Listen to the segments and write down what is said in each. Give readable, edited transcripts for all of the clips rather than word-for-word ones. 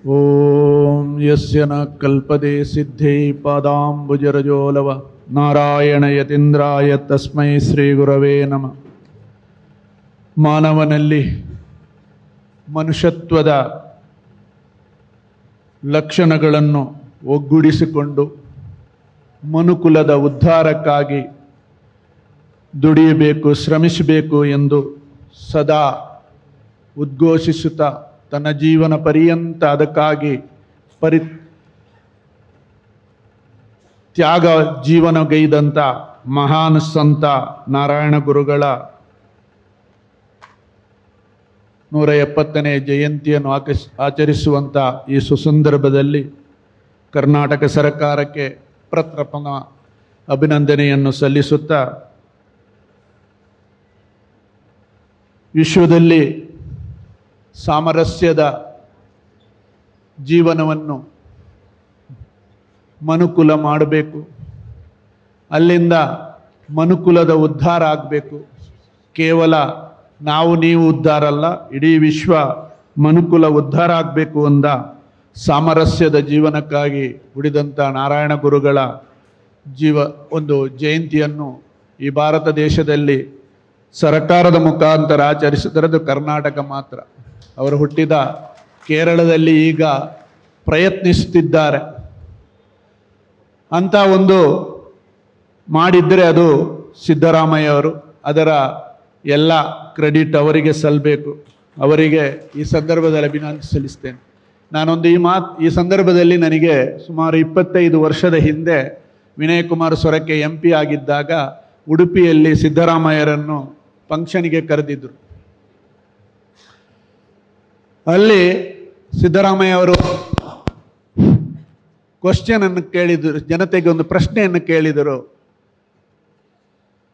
ಓಂ ಯಸ್ಯ ನ ಕಲ್ಪದೆ ಸಿದ್ಧೇ ಪಾದಾಂಬುಜರಜೋಲವ ನಾರಾಯಣ ಯತೀಂದ್ರಾಯ ತಸ್ಮೈ ಶ್ರೀ ಗುರವೇ ನಮಃ. ಮಾನವನಲ್ಲಿ ಮನುಷ್ಯತ್ವದ ಲಕ್ಷಣಗಳನ್ನು ಒಗ್ಗೂಡಿಸಿಕೊಂಡು ಮನುಕುಲದ ಉದ್ಧಾರಕ್ಕಾಗಿ ದುಡಿಯಬೇಕು, ಶ್ರಮಿಸಬೇಕು ಎಂದು ಸದಾ ಉದ್ಘೋಷಿಸುತ್ತಾ ತನ್ನ ಜೀವನ ಪರ್ಯಂತ ಅದಕ್ಕಾಗಿ ತ್ಯಾಗ ಜೀವನಗೈದಂಥ ಮಹಾನ್ ಸಂತ ನಾರಾಯಣ ಗುರುಗಳ 170ನೇ ಜಯಂತಿಯನ್ನು ಆಚರಿಸುವಂಥ ಈ ಸುಸಂದರ್ಭದಲ್ಲಿ ಕರ್ನಾಟಕ ಸರ್ಕಾರಕ್ಕೆ ಪ್ರಪ್ರಥಮ ಅಭಿನಂದನೆಯನ್ನು ಸಲ್ಲಿಸುತ್ತಾ, ವಿಶ್ವದಲ್ಲಿ ಸಾಮರಸ್ಯದ ಜೀವನವನ್ನು ಮನುಕುಲ ಮಾಡಬೇಕು, ಅಲ್ಲಿಂದ ಮನುಕುಲದ ಉದ್ಧಾರ ಆಗಬೇಕು. ಕೇವಲ ನಾವು ನೀವು ಉದ್ಧಾರ ಅಲ್ಲ, ಇಡೀ ವಿಶ್ವ ಮನುಕುಲ ಉದ್ಧಾರ ಆಗಬೇಕು ಅಂದ ಸಾಮರಸ್ಯದ ಜೀವನಕ್ಕಾಗಿ ಉಳಿದಂಥ ನಾರಾಯಣ ಗುರುಗಳ ಒಂದು ಜಯಂತಿಯನ್ನು ಈ ಭಾರತ ದೇಶದಲ್ಲಿ ಸರ್ಕಾರದ ಮುಖಾಂತರ ಆಚರಿಸಿದರದು ಕರ್ನಾಟಕ ಮಾತ್ರ. ಅವರು ಹುಟ್ಟಿದ ಕೇರಳದಲ್ಲಿ ಈಗ ಪ್ರಯತ್ನಿಸುತ್ತಿದ್ದಾರೆ. ಅಂತ ಒಂದು ಮಾಡಿದರೆ ಅದು ಸಿದ್ದರಾಮಯ್ಯ ಅವರು. ಅದರ ಎಲ್ಲ ಕ್ರೆಡಿಟ್ ಅವರಿಗೆ ಸಲ್ಲಬೇಕು. ಅವರಿಗೆ ಈ ಸಂದರ್ಭದಲ್ಲಿ ಅಭಿನಂದನೆ ಸಲ್ಲಿಸ್ತೇನೆ. ನಾನೊಂದು ಈ ಸಂದರ್ಭದಲ್ಲಿ ನನಗೆ ಸುಮಾರು 25 ವರ್ಷದ ಹಿಂದೆ ವಿನಯ್ ಕುಮಾರ್ ಸೊರಕೆ MP ಆಗಿದ್ದಾಗ ಉಡುಪಿಯಲ್ಲಿ ಸಿದ್ದರಾಮಯ್ಯರನ್ನು ಫಂಕ್ಷನ್ಗೆ ಕರೆದಿದ್ದರು. ಅಲ್ಲಿ ಸಿದ್ದರಾಮಯ್ಯ ಅವರು ಕ್ವಶನ್ ಅನ್ನು ಕೇಳಿದರು, ಜನತೆಗೆ ಒಂದು ಪ್ರಶ್ನೆಯನ್ನು ಕೇಳಿದರು.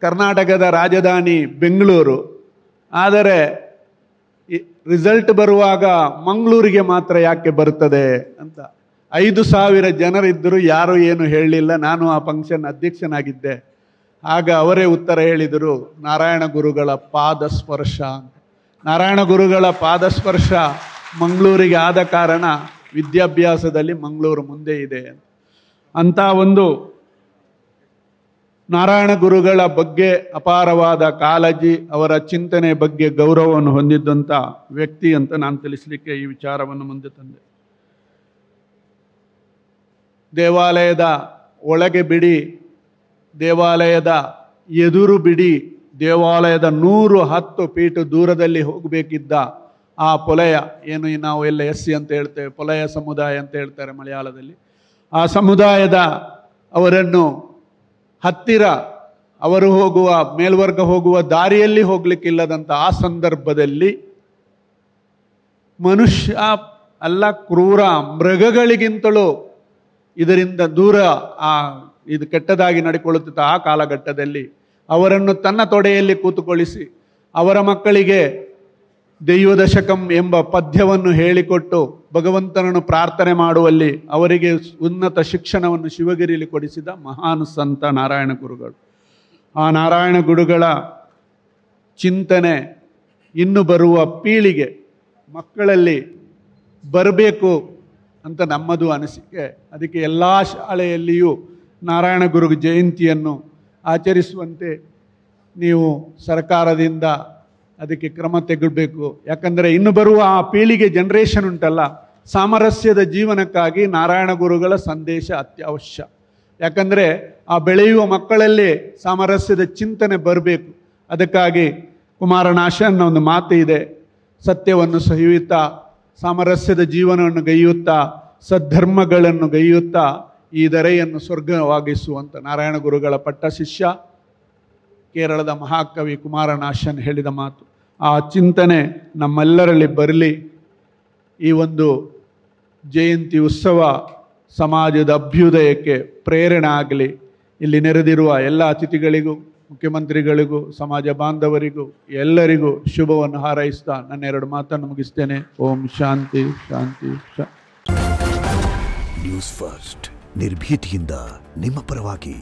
ಕರ್ನಾಟಕದ ರಾಜಧಾನಿ ಬೆಂಗಳೂರು, ಆದರೆ ರಿಸಲ್ಟ್ ಬರುವಾಗ ಮಂಗಳೂರಿಗೆ ಮಾತ್ರ ಯಾಕೆ ಬರ್ತದೆ ಅಂತ. 5,000 ಜನರಿದ್ದರು, ಯಾರು ಏನು ಹೇಳಲಿಲ್ಲ. ನಾನು ಆ ಫಂಕ್ಷನ್ ಅಧ್ಯಕ್ಷನಾಗಿದ್ದೆ. ಆಗ ಅವರೇ ಉತ್ತರ ಹೇಳಿದರು, ನಾರಾಯಣ ಗುರುಗಳ ಪಾದಸ್ಪರ್ಶ ಅಂತ. ನಾರಾಯಣ ಗುರುಗಳ ಪಾದಸ್ಪರ್ಶ ಮಂಗಳೂರಿಗೆ ಆದ ಕಾರಣ ವಿದ್ಯಾಭ್ಯಾಸದಲ್ಲಿ ಮಂಗಳೂರು ಮುಂದೆ ಇದೆ ಅಂತ ಒಂದು ನಾರಾಯಣ ಗುರುಗಳ ಬಗ್ಗೆ ಅಪಾರವಾದ ಕಾಳಜಿ, ಅವರ ಚಿಂತನೆ ಬಗ್ಗೆ ಗೌರವವನ್ನು ಹೊಂದಿದ್ದಂಥ ವ್ಯಕ್ತಿ ಅಂತ ನಾನು ತಿಳಿಸಲಿಕ್ಕೆ ಈ ವಿಚಾರವನ್ನು ಮುಂದೆ ತಂದೆ. ದೇವಾಲಯದ ಒಳಗೆ ಬಿಡಿ, ದೇವಾಲಯದ ಎದುರು ಬಿಡಿ, ದೇವಾಲಯದ 110 ಫೀಟ್ ದೂರದಲ್ಲಿ ಹೋಗಬೇಕಿದ್ದ ಆ ಪೊಲಯ, ಏನು ನಾವು ಎಲ್ಲ SC ಅಂತ ಹೇಳ್ತೇವೆ, ಪೊಲಯ ಸಮುದಾಯ ಅಂತ ಹೇಳ್ತಾರೆ ಮಲಯಾಳದಲ್ಲಿ. ಆ ಸಮುದಾಯದ ಅವರನ್ನು ಹತ್ತಿರ ಅವರು ಹೋಗುವ ಮೇಲ್ವರ್ಗ ಹೋಗುವ ದಾರಿಯಲ್ಲಿ ಹೋಗ್ಲಿಕ್ಕಿಲ್ಲದಂಥ ಆ ಸಂದರ್ಭದಲ್ಲಿ ಮನುಷ್ಯ ಅಲ್ಲ, ಕ್ರೂರ ಮೃಗಗಳಿಗಿಂತಲೂ ಇದರಿಂದ ದೂರ ಇದು ಕೆಟ್ಟದಾಗಿ ನಡ್ಕೊಳ್ಳುತ್ತಿದ್ದ ಆ ಕಾಲಘಟ್ಟದಲ್ಲಿ ಅವರನ್ನು ತನ್ನ ತೊಡೆಯಲ್ಲಿ ಕೂತುಕೊಳ್ಳಿಸಿ ಅವರ ಮಕ್ಕಳಿಗೆ ದೈವದಶಕಂ ಎಂಬ ಪದ್ಯವನ್ನು ಹೇಳಿಕೊಟ್ಟು ಭಗವಂತನನ್ನು ಪ್ರಾರ್ಥನೆ ಮಾಡುವಲ್ಲಿ ಅವರಿಗೆ ಉನ್ನತ ಶಿಕ್ಷಣವನ್ನು ಶಿವಗಿರಿಯಲ್ಲಿ ಕೊಡಿಸಿದ ಮಹಾನ್ ಸಂತ ನಾರಾಯಣ ಗುರುಗಳು. ಆ ನಾರಾಯಣ ಗುರುಗಳ ಚಿಂತನೆ ಇನ್ನು ಬರುವ ಪೀಳಿಗೆ ಮಕ್ಕಳಲ್ಲಿ ಬರಬೇಕು ಅಂತ ನಮ್ಮದು ಅನಿಸಿಕೆ. ಅದಕ್ಕೆ ಎಲ್ಲ ಶಾಲೆಯಲ್ಲಿಯೂ ನಾರಾಯಣ ಗುರು ಜಯಂತಿಯನ್ನು ಆಚರಿಸುವಂತೆ ನೀವು ಸರ್ಕಾರದಿಂದ ಅದಕ್ಕೆ ಕ್ರಮ ತೆಗೆದುಬೇಕು. ಯಾಕಂದರೆ ಇನ್ನು ಬರುವ ಆ ಪೀಳಿಗೆ ಜನರೇಷನ್ ಉಂಟಲ್ಲ, ಸಾಮರಸ್ಯದ ಜೀವನಕ್ಕಾಗಿ ನಾರಾಯಣ ಗುರುಗಳ ಸಂದೇಶ ಅತ್ಯವಶ್ಯ. ಯಾಕಂದರೆ ಆ ಬೆಳೆಯುವ ಮಕ್ಕಳಲ್ಲಿ ಸಾಮರಸ್ಯದ ಚಿಂತನೆ ಬರಬೇಕು. ಅದಕ್ಕಾಗಿ ಕುಮಾರನಾಶನ ಒಂದು ಮಾತು ಇದೆ, ಸತ್ಯವನ್ನು ಸಹಿಯುತ್ತಾ ಸಾಮರಸ್ಯದ ಜೀವನವನ್ನು ಗೈಯುತ್ತಾ ಸದ್ಧರ್ಮಗಳನ್ನು ಗೈಯುತ್ತಾ ಈ ಧರೆಯನ್ನು ಸ್ವರ್ಗವಾಗಿಸುವಂಥ ನಾರಾಯಣ ಗುರುಗಳ ಪಟ್ಟ ಶಿಷ್ಯ ಕೇರಳದ ಮಹಾಕವಿ ಕುಮಾರನಾಶನ್ ಹೇಳಿದ ಮಾತು. ಆ ಚಿಂತನೆ ನಮ್ಮೆಲ್ಲರಲ್ಲಿ ಬರಲಿ. ಈ ಒಂದು ಜಯಂತಿ ಉತ್ಸವ ಸಮಾಜದ ಅಭ್ಯುದಯಕ್ಕೆ ಪ್ರೇರಣೆ ಆಗಲಿ. ಇಲ್ಲಿ ನೆರೆದಿರುವ ಎಲ್ಲ ಅತಿಥಿಗಳಿಗೂ, ಮುಖ್ಯಮಂತ್ರಿಗಳಿಗೂ, ಸಮಾಜ ಬಾಂಧವರಿಗೂ ಎಲ್ಲರಿಗೂ ಶುಭವನ್ನು ಹಾರೈಸ್ತಾ ನನ್ನ 2 ಮಾತನ್ನು ಮುಗಿಸ್ತೇನೆ. ಓಂ ಶಾಂತಿ ಶಾಂತಿ ಶಾಂತಿ. ನ್ಯೂಸ್ ಫಸ್ಟ್, ನಿರ್ಭೀತಿಯಿಂದ ನಿಮ್ಮ ಪರವಾಗಿ.